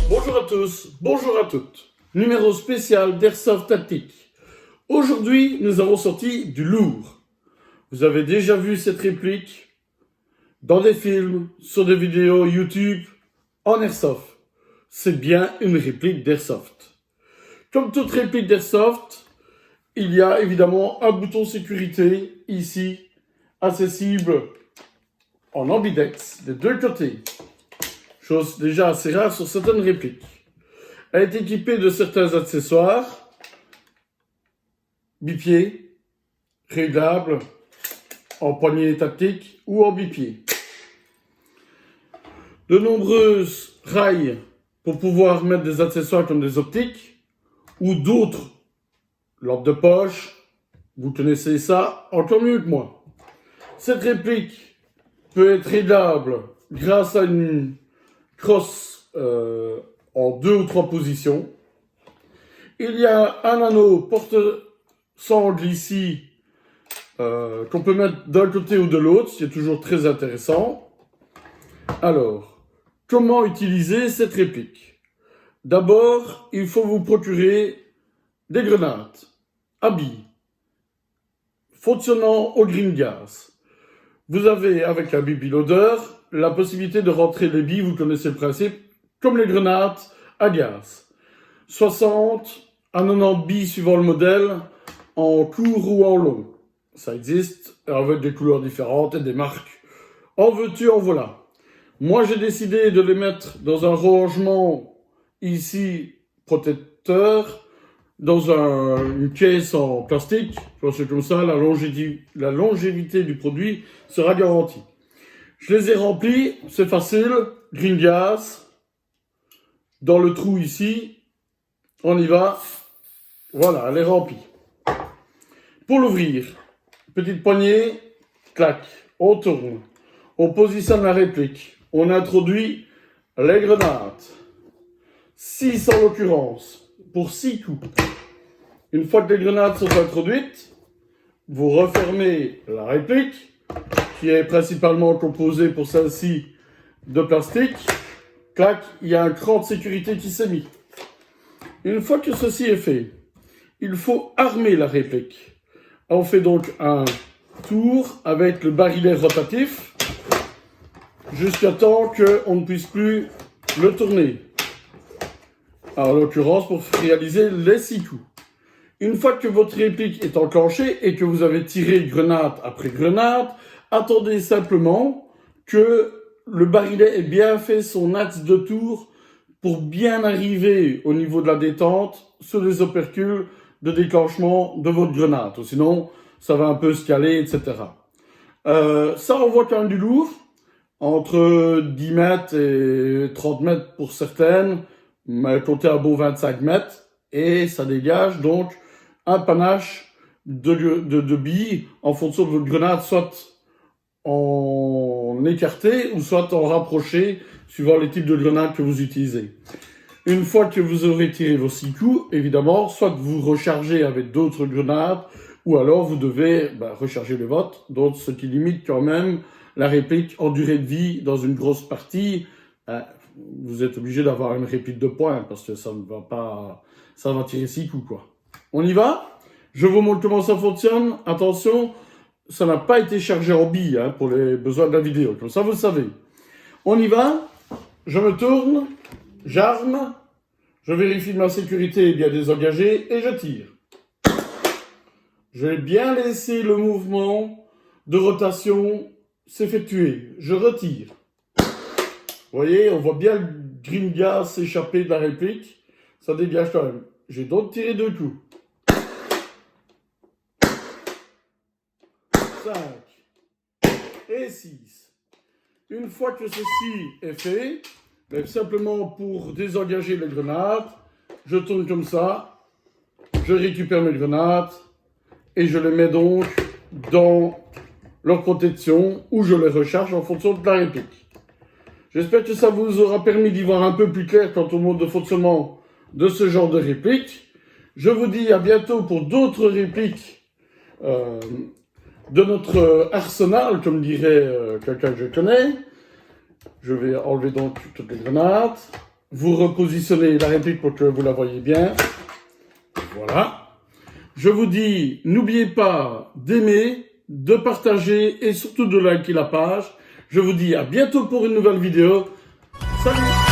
Bonjour à tous, bonjour à toutes. Numéro spécial d'Airsoft Tactique. Aujourd'hui, nous avons sorti du lourd. Vous avez déjà vu cette réplique dans des films, sur des vidéos YouTube, en Airsoft. C'est bien une réplique d'Airsoft. Comme toute réplique d'Airsoft, il y a évidemment un bouton sécurité ici, accessible en ambidex des deux côtés. Chose déjà assez rare sur certaines répliques. Elle est équipée de certains accessoires, bipied, réglables, en poignée tactique ou en bipied. De nombreuses rails pour pouvoir mettre des accessoires comme des optiques ou d'autres lampes de poche. Vous connaissez ça encore mieux que moi. Cette réplique peut être réglable grâce à une crosse en 2 ou 3 positions. Il y a un anneau porte-sangle ici qu'on peut mettre d'un côté ou de l'autre, ce qui est toujours très intéressant. Alors, comment utiliser cette réplique? D'abord, il faut vous procurer des grenades à billes fonctionnant au green gas. Vous avez, avec un BB loader, la possibilité de rentrer les billes, vous connaissez le principe, comme les grenades à gaz. 60 à 90 billes suivant le modèle, en court ou en long. Ça existe, avec des couleurs différentes et des marques. En veux-tu, en voilà. Moi, j'ai décidé de les mettre dans un rangement ici protecteur, dans une caisse en plastique. C'est comme ça, la longévité du produit sera garantie. Je les ai remplis, c'est facile, green gas, dans le trou ici, on y va, voilà, elle est remplie. Pour l'ouvrir, petite poignée, clac, on tourne, on positionne la réplique, on introduit les grenades, 6 en l'occurrence, pour 6 coups. Une fois que les grenades sont introduites, vous refermez la réplique, qui est principalement composée pour celle-ci de plastique. Clac, il y a un cran de sécurité qui s'est mis. Une fois que ceci est fait, il faut armer la réplique. On fait donc un tour avec le barillet rotatif jusqu'à temps qu'on ne puisse plus le tourner. En l'occurrence, pour réaliser les 6 coups. Une fois que votre réplique est enclenchée et que vous avez tiré grenade après grenade, attendez simplement que le barillet ait bien fait son axe de tour pour bien arriver au niveau de la détente sur les opercules de déclenchement de votre grenade. Sinon, ça va un peu se caler, etc. Ça envoie quand même du lourd, entre 10 mètres et 30 mètres pour certaines, mais comptez un beau 25 mètres, et ça dégage donc un panache de billes en fonction de votre grenade, soit en écarté ou soit en rapproché, suivant les types de grenades que vous utilisez. Une fois que vous aurez tiré vos 6 coups, évidemment, soit vous rechargez avec d'autres grenades, ou alors vous devez recharger les vôtres, donc ce qui limite quand même la réplique en durée de vie dans une grosse partie. Vous êtes obligé d'avoir une réplique de poing, parce que ça ne va pas, ça va tirer 6 coups, quoi. On y va? Je vous montre comment ça fonctionne. Attention, ça n'a pas été chargé en billes, pour les besoins de la vidéo. Comme ça, vous le savez. On y va? Je me tourne, j'arme, je vérifie que ma sécurité est bien désengagée et je tire. Je vais bien laisser le mouvement de rotation s'effectuer. Je retire. Vous voyez, on voit bien le green gas s'échapper de la réplique. Ça dégage quand même. J'ai donc tiré 2 coups. 5 et 6. Une fois que ceci est fait, simplement pour désengager les grenades, je tourne comme ça, je récupère mes grenades et je les mets donc dans leur protection ou je les recharge en fonction de la réplique. J'espère que ça vous aura permis d'y voir un peu plus clair quant au mode de fonctionnement de ce genre de réplique. Je vous dis à bientôt pour d'autres répliques de notre arsenal, comme dirait quelqu'un que je connais. Je vais enlever donc toutes les grenades. Vous repositionnez la réplique pour que vous la voyez bien. Voilà. Je vous dis, n'oubliez pas d'aimer, de partager et surtout de liker la page. Je vous dis à bientôt pour une nouvelle vidéo. Salut!